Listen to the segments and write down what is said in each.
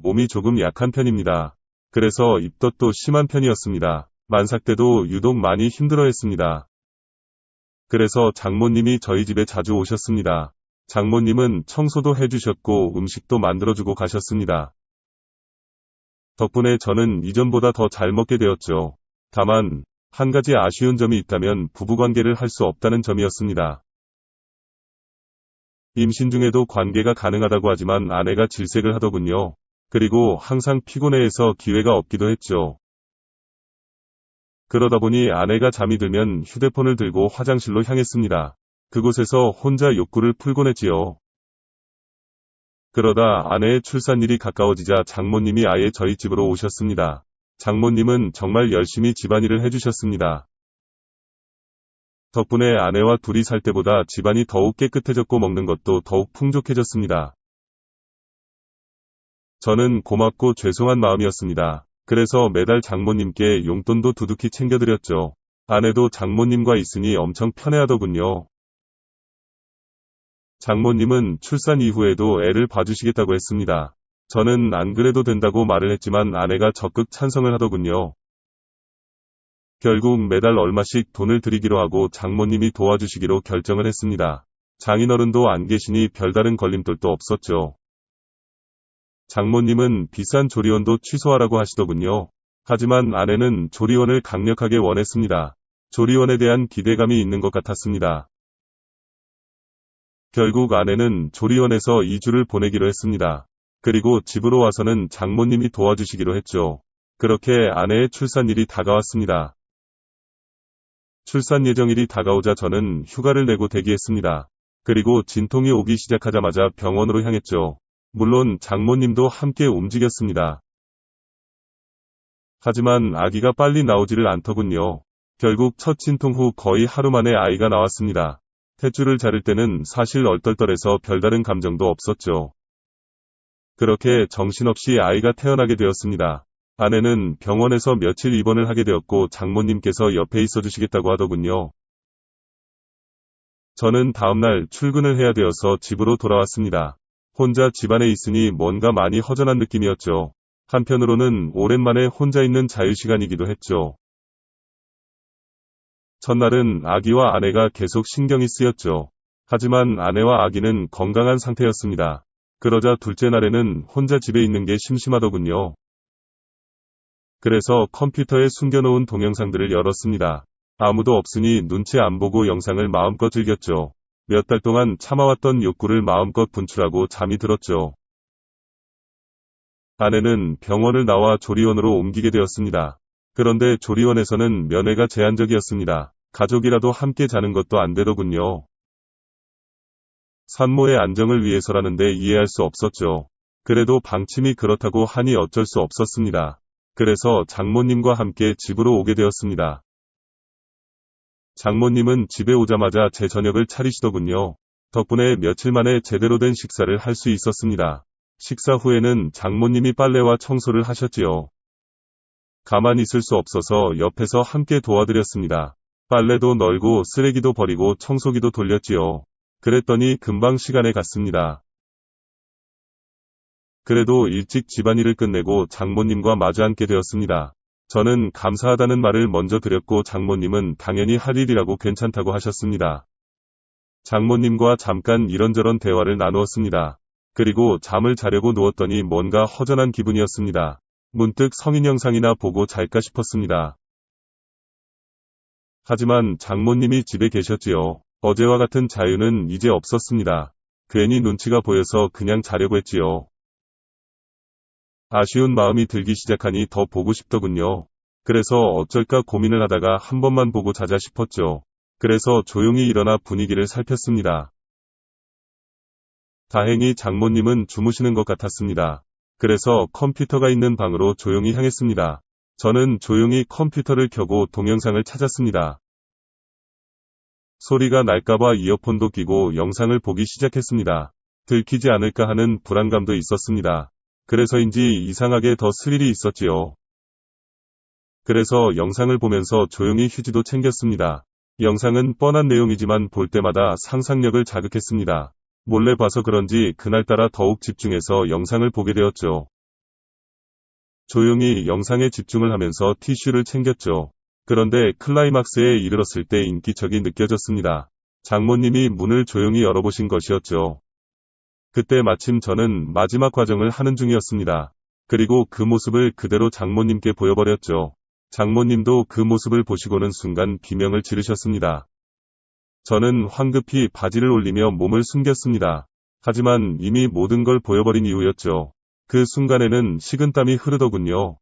몸이 조금 약한 편입니다. 그래서 입덧도 심한 편이었습니다. 만삭 때도 유독 많이 힘들어했습니다. 그래서 장모님이 저희 집에 자주 오셨습니다. 장모님은 청소도 해주셨고 음식도 만들어주고 가셨습니다. 덕분에 저는 이전보다 더 잘 먹게 되었죠. 다만 한 가지 아쉬운 점이 있다면 부부관계를 할 수 없다는 점이었습니다. 임신 중에도 관계가 가능하다고 하지만 아내가 질색을 하더군요. 그리고 항상 피곤해해서 기회가 없기도 했죠. 그러다 보니 아내가 잠이 들면 휴대폰을 들고 화장실로 향했습니다. 그곳에서 혼자 욕구를 풀곤 했지요. 그러다 아내의 출산일이 가까워지자 장모님이 아예 저희 집으로 오셨습니다. 장모님은 정말 열심히 집안일을 해주셨습니다. 덕분에 아내와 둘이 살 때보다 집안이 더욱 깨끗해졌고 먹는 것도 더욱 풍족해졌습니다. 저는 고맙고 죄송한 마음이었습니다. 그래서 매달 장모님께 용돈도 두둑히 챙겨드렸죠. 아내도 장모님과 있으니 엄청 편해하더군요. 장모님은 출산 이후에도 애를 봐주시겠다고 했습니다. 저는 안 그래도 된다고 말을 했지만 아내가 적극 찬성을 하더군요. 결국 매달 얼마씩 돈을 드리기로 하고 장모님이 도와주시기로 결정을 했습니다. 장인어른도 안 계시니 별다른 걸림돌도 없었죠. 장모님은 비싼 조리원도 취소하라고 하시더군요. 하지만 아내는 조리원을 강력하게 원했습니다. 조리원에 대한 기대감이 있는 것 같았습니다. 결국 아내는 조리원에서 2주를 보내기로 했습니다. 그리고 집으로 와서는 장모님이 도와주시기로 했죠. 그렇게 아내의 출산일이 다가왔습니다. 출산 예정일이 다가오자 저는 휴가를 내고 대기했습니다. 그리고 진통이 오기 시작하자마자 병원으로 향했죠. 물론 장모님도 함께 움직였습니다. 하지만 아기가 빨리 나오지를 않더군요. 결국 첫 진통 후 거의 하루 만에 아이가 나왔습니다. 탯줄을 자를 때는 사실 얼떨떨해서 별다른 감정도 없었죠. 그렇게 정신없이 아이가 태어나게 되었습니다. 아내는 병원에서 며칠 입원을 하게 되었고 장모님께서 옆에 있어주시겠다고 하더군요. 저는 다음날 출근을 해야 되어서 집으로 돌아왔습니다. 혼자 집안에 있으니 뭔가 많이 허전한 느낌이었죠. 한편으로는 오랜만에 혼자 있는 자유시간이기도 했죠. 첫날은 아기와 아내가 계속 신경이 쓰였죠. 하지만 아내와 아기는 건강한 상태였습니다. 그러자 둘째 날에는 혼자 집에 있는 게 심심하더군요. 그래서 컴퓨터에 숨겨놓은 동영상들을 열었습니다. 아무도 없으니 눈치 안 보고 영상을 마음껏 즐겼죠. 몇 달 동안 참아왔던 욕구를 마음껏 분출하고 잠이 들었죠. 아내는 병원을 나와 조리원으로 옮기게 되었습니다. 그런데 조리원에서는 면회가 제한적이었습니다. 가족이라도 함께 자는 것도 안 되더군요. 산모의 안정을 위해서라는데 이해할 수 없었죠. 그래도 방침이 그렇다고 하니 어쩔 수 없었습니다. 그래서 장모님과 함께 집으로 오게 되었습니다. 장모님은 집에 오자마자 제 저녁을 차리시더군요. 덕분에 며칠 만에 제대로 된 식사를 할 수 있었습니다. 식사 후에는 장모님이 빨래와 청소를 하셨지요. 가만히 있을 수 없어서 옆에서 함께 도와드렸습니다. 빨래도 널고 쓰레기도 버리고 청소기도 돌렸지요. 그랬더니 금방 시간에 갔습니다. 그래도 일찍 집안일을 끝내고 장모님과 마주 앉게 되었습니다. 저는 감사하다는 말을 먼저 드렸고 장모님은 당연히 할 일이라고 괜찮다고 하셨습니다. 장모님과 잠깐 이런저런 대화를 나누었습니다. 그리고 잠을 자려고 누웠더니 뭔가 허전한 기분이었습니다. 문득 성인 영상이나 보고 잘까 싶었습니다. 하지만 장모님이 집에 계셨지요. 어제와 같은 자유는 이제 없었습니다. 괜히 눈치가 보여서 그냥 자려고 했지요. 아쉬운 마음이 들기 시작하니 더 보고 싶더군요. 그래서 어쩔까 고민을 하다가 한 번만 보고 자자 싶었죠. 그래서 조용히 일어나 분위기를 살폈습니다. 다행히 장모님은 주무시는 것 같았습니다. 그래서 컴퓨터가 있는 방으로 조용히 향했습니다. 저는 조용히 컴퓨터를 켜고 동영상을 찾았습니다. 소리가 날까봐 이어폰도 끼고 영상을 보기 시작했습니다. 들키지 않을까 하는 불안감도 있었습니다. 그래서인지 이상하게 더 스릴이 있었지요. 그래서 영상을 보면서 조용히 휴지도 챙겼습니다. 영상은 뻔한 내용이지만 볼 때마다 상상력을 자극했습니다. 몰래 봐서 그런지 그날따라 더욱 집중해서 영상을 보게 되었죠. 조용히 영상에 집중을 하면서 티슈를 챙겼죠. 그런데 클라이막스에 이르렀을 때 인기척이 느껴졌습니다. 장모님이 문을 조용히 열어보신 것이었죠. 그때 마침 저는 마지막 과정을 하는 중이었습니다. 그리고 그 모습을 그대로 장모님께 보여버렸죠. 장모님도 그 모습을 보시고는 순간 비명을 지르셨습니다. 저는 황급히 바지를 올리며 몸을 숨겼습니다. 하지만 이미 모든 걸 보여버린 이유였죠. 그 순간에는 식은땀이 흐르더군요.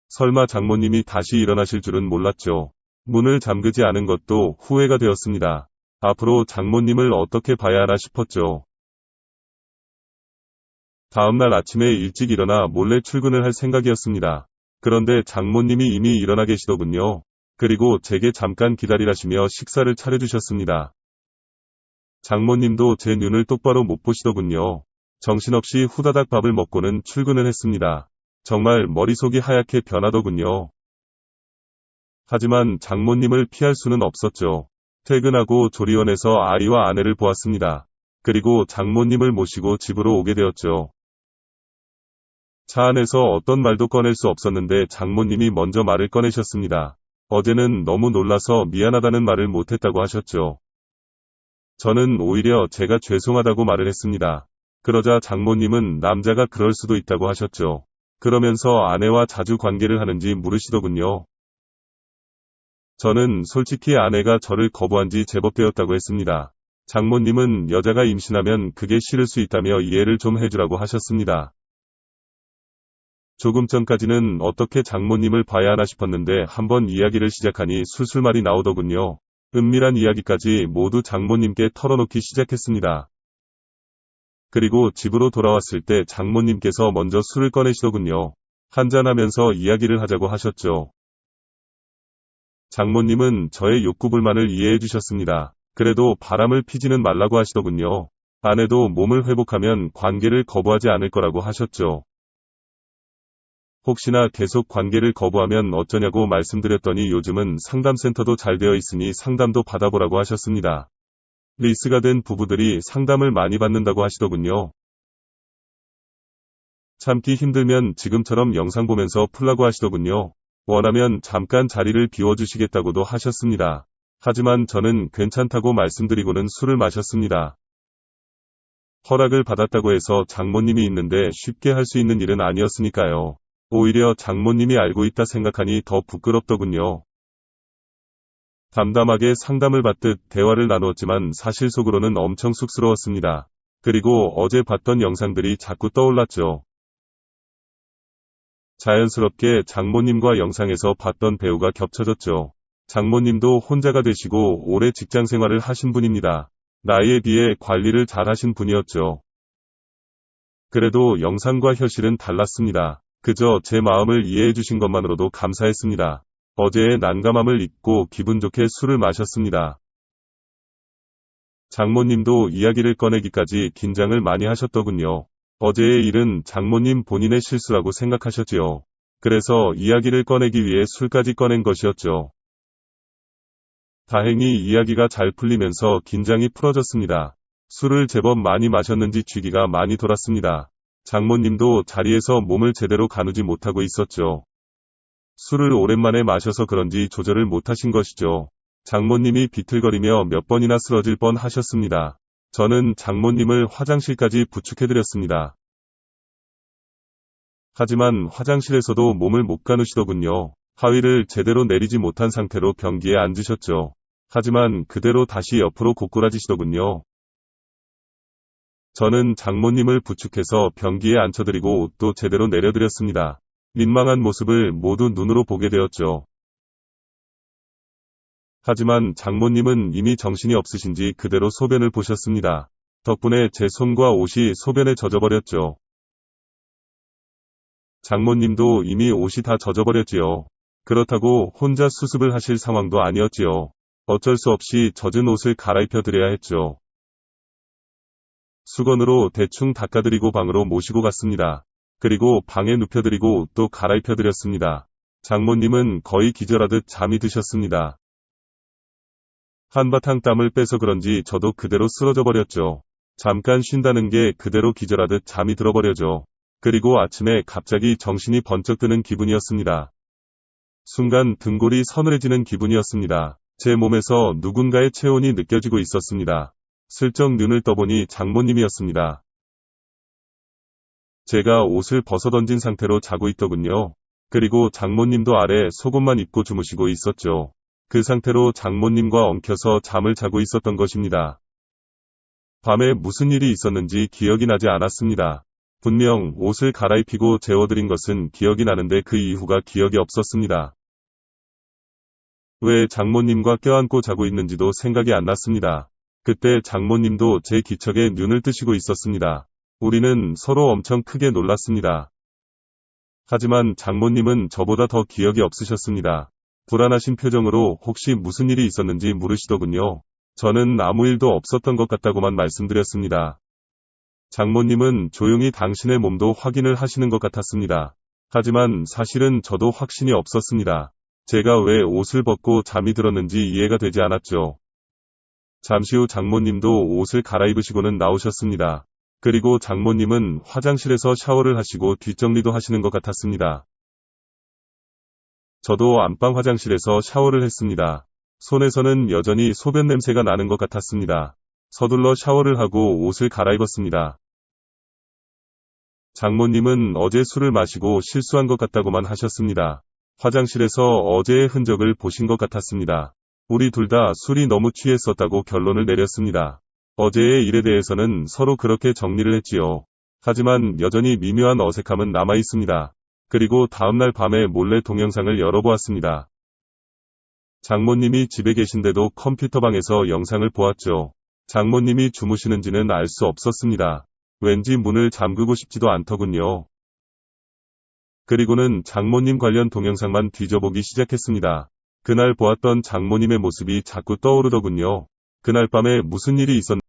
설마 장모님이 다시 일어나실 줄은 몰랐죠. 문을 잠그지 않은 것도 후회가 되었습니다. 앞으로 장모님을 어떻게 봐야 하나 싶었죠. 다음날 아침에 일찍 일어나 몰래 출근을 할 생각이었습니다. 그런데 장모님이 이미 일어나 계시더군요. 그리고 제게 잠깐 기다리라시며 식사를 차려주셨습니다. 장모님도 제 눈을 똑바로 못 보시더군요. 정신없이 후다닥 밥을 먹고는 출근을 했습니다. 정말 머릿속이 하얗게 변하더군요. 하지만 장모님을 피할 수는 없었죠. 퇴근하고 조리원에서 아이와 아내를 보았습니다. 그리고 장모님을 모시고 집으로 오게 되었죠. 차 안에서 어떤 말도 꺼낼 수 없었는데 장모님이 먼저 말을 꺼내셨습니다. 어제는 너무 놀라서 미안하다는 말을 못했다고 하셨죠. 저는 오히려 제가 죄송하다고 말을 했습니다. 그러자 장모님은 남자가 그럴 수도 있다고 하셨죠. 그러면서 아내와 자주 관계를 하는지 물으시더군요. 저는 솔직히 아내가 저를 거부한 지 제법 되었다고 했습니다. 장모님은 여자가 임신하면 그게 싫을 수 있다며 이해를 좀 해주라고 하셨습니다. 조금 전까지는 어떻게 장모님을 봐야 하나 싶었는데 한번 이야기를 시작하니 술술 말이 나오더군요. 은밀한 이야기까지 모두 장모님께 털어놓기 시작했습니다. 그리고 집으로 돌아왔을 때 장모님께서 먼저 술을 꺼내시더군요. 한잔하면서 이야기를 하자고 하셨죠. 장모님은 저의 욕구불만을 이해해 주셨습니다. 그래도 바람을 피지는 말라고 하시더군요. 아내도 몸을 회복하면 관계를 거부하지 않을 거라고 하셨죠. 혹시나 계속 관계를 거부하면 어쩌냐고 말씀드렸더니 요즘은 상담센터도 잘 되어 있으니 상담도 받아보라고 하셨습니다. 리스가 된 부부들이 상담을 많이 받는다고 하시더군요. 참기 힘들면 지금처럼 영상 보면서 풀라고 하시더군요. 원하면 잠깐 자리를 비워주시겠다고도 하셨습니다. 하지만 저는 괜찮다고 말씀드리고는 술을 마셨습니다. 허락을 받았다고 해서 장모님이 있는데 쉽게 할 수 있는 일은 아니었으니까요. 오히려 장모님이 알고 있다 생각하니 더 부끄럽더군요. 담담하게 상담을 받듯 대화를 나누었지만 사실 속으로는 엄청 쑥스러웠습니다. 그리고 어제 봤던 영상들이 자꾸 떠올랐죠. 자연스럽게 장모님과 영상에서 봤던 배우가 겹쳐졌죠. 장모님도 혼자가 되시고 오래 직장 생활을 하신 분입니다. 나이에 비해 관리를 잘 하신 분이었죠. 그래도 영상과 현실은 달랐습니다. 그저 제 마음을 이해해 주신 것만으로도 감사했습니다. 어제의 난감함을 잊고 기분 좋게 술을 마셨습니다. 장모님도 이야기를 꺼내기까지 긴장을 많이 하셨더군요. 어제의 일은 장모님 본인의 실수라고 생각하셨지요. 그래서 이야기를 꺼내기 위해 술까지 꺼낸 것이었죠. 다행히 이야기가 잘 풀리면서 긴장이 풀어졌습니다. 술을 제법 많이 마셨는지 쥐기가 많이 돌았습니다. 장모님도 자리에서 몸을 제대로 가누지 못하고 있었죠. 술을 오랜만에 마셔서 그런지 조절을 못하신 것이죠. 장모님이 비틀거리며 몇 번이나 쓰러질 뻔 하셨습니다. 저는 장모님을 화장실까지 부축해드렸습니다. 하지만 화장실에서도 몸을 못 가누시더군요. 하위를 제대로 내리지 못한 상태로 변기에 앉으셨죠. 하지만 그대로 다시 옆으로 고꾸라지시더군요. 저는 장모님을 부축해서 변기에 앉혀드리고 옷도 제대로 내려드렸습니다. 민망한 모습을 모두 눈으로 보게 되었죠. 하지만 장모님은 이미 정신이 없으신지 그대로 소변을 보셨습니다. 덕분에 제 손과 옷이 소변에 젖어버렸죠. 장모님도 이미 옷이 다 젖어버렸지요. 그렇다고 혼자 수습을 하실 상황도 아니었지요. 어쩔 수 없이 젖은 옷을 갈아입혀 드려야 했죠. 수건으로 대충 닦아드리고 방으로 모시고 갔습니다. 그리고 방에 눕혀드리고 옷도 갈아입혀드렸습니다. 장모님은 거의 기절하듯 잠이 드셨습니다. 한바탕 땀을 빼서 그런지 저도 그대로 쓰러져 버렸죠. 잠깐 쉰다는 게 그대로 기절하듯 잠이 들어버려죠. 그리고 아침에 갑자기 정신이 번쩍 드는 기분이었습니다. 순간 등골이 서늘해지는 기분이었습니다. 제 몸에서 누군가의 체온이 느껴지고 있었습니다. 슬쩍 눈을 떠보니 장모님이었습니다. 제가 옷을 벗어던진 상태로 자고 있더군요. 그리고 장모님도 아래 속옷만 입고 주무시고 있었죠. 그 상태로 장모님과 엉켜서 잠을 자고 있었던 것입니다. 밤에 무슨 일이 있었는지 기억이 나지 않았습니다. 분명 옷을 갈아입히고 재워드린 것은 기억이 나는데 그 이후가 기억이 없었습니다. 왜 장모님과 껴안고 자고 있는지도 생각이 안 났습니다. 그때 장모님도 제 기척에 눈을 뜨시고 있었습니다. 우리는 서로 엄청 크게 놀랐습니다. 하지만 장모님은 저보다 더 기억이 없으셨습니다. 불안하신 표정으로 혹시 무슨 일이 있었는지 물으시더군요. 저는 아무 일도 없었던 것 같다고만 말씀드렸습니다. 장모님은 조용히 당신의 몸도 확인을 하시는 것 같았습니다. 하지만 사실은 저도 확신이 없었습니다. 제가 왜 옷을 벗고 잠이 들었는지 이해가 되지 않았죠. 잠시 후 장모님도 옷을 갈아입으시고는 나오셨습니다. 그리고 장모님은 화장실에서 샤워를 하시고 뒷정리도 하시는 것 같았습니다. 저도 안방 화장실에서 샤워를 했습니다. 손에서는 여전히 소변 냄새가 나는 것 같았습니다. 서둘러 샤워를 하고 옷을 갈아입었습니다. 장모님은 어제 술을 마시고 실수한 것 같다고만 하셨습니다. 화장실에서 어제의 흔적을 보신 것 같았습니다. 우리 둘 다 술이 너무 취했었다고 결론을 내렸습니다. 어제의 일에 대해서는 서로 그렇게 정리를 했지요. 하지만 여전히 미묘한 어색함은 남아 있습니다. 그리고 다음날 밤에 몰래 동영상을 열어보았습니다. 장모님이 집에 계신데도 컴퓨터방에서 영상을 보았죠. 장모님이 주무시는지는 알 수 없었습니다. 왠지 문을 잠그고 싶지도 않더군요. 그리고는 장모님 관련 동영상만 뒤져보기 시작했습니다. 그날 보았던 장모님의 모습이 자꾸 떠오르더군요. 그날 밤에 무슨 일이 있었는지